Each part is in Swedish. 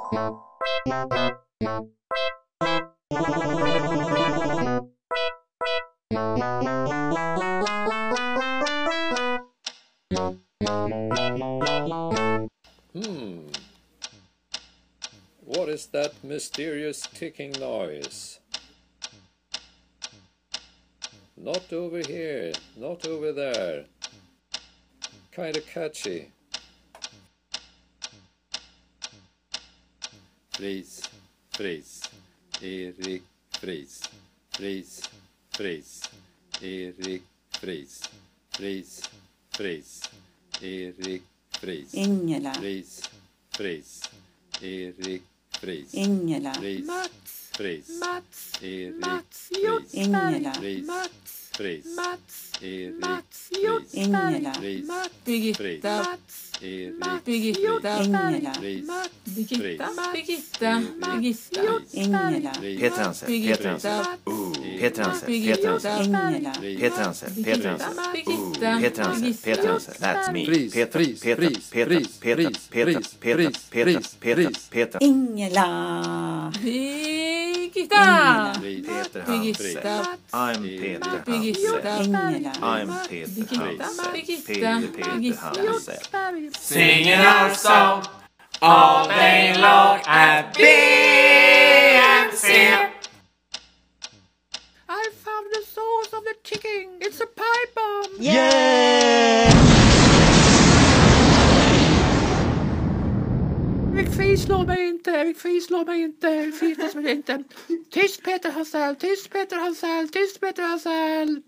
What is that mysterious ticking noise? Not over here, not over there. Kinda catchy. Fris, fris, Erik Fris. Fris, fris, Erik Fris. Fris, fris, Erik Fris. Ingela. Fris, fris, Erik Fris. Ingela. Fris, Mats. fris, Mats. Erik Mats Fris. Ingela. Hjortsberg. Fris, Mats. fris, Mats. Erik Mats Fris. Hjortsberg. Ingela. Fris, Mats. fris, Birgitta. Mats. Erik Birgitta. Ingela. Fris, Mats. fris, Birgitta. Fris, Ingela. Peter Hansen, Peter Hansen, Peter Hansen, Peter Hansen, Ingela. Peter Hansen, Peter Hansen, Peter Hansen, Peter Hansen, that's me. Fris, Peter, fris, Peter, fris, Peter, fris, Peter, fris, Peter, fris, Peter, fris, Peter, fris, Peter, fris. Peter. Ingela. Birgitta. Peter Birgitta. Hansen, I'm Peter Birgitta. Hansen, Ingela. I'm Peter Hansen, Peter Hansen. Singing our song all day long at BMC. I found the source of the ticking. It's a pipe bomb. Erik Fris slår mig inte. Erik Fris slår mig inte. Erik Fris slår mig inte. Tyst Peter Hansel. Tyst Peter Hansel. Tyst Peter Hansel.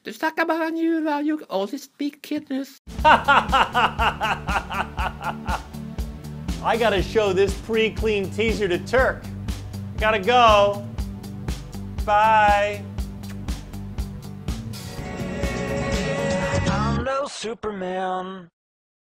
Du snackar bara njuva. You only speak kidneys. I gotta show this pre-clean teaser to Turk. Gotta go. Bye. I'm no Superman.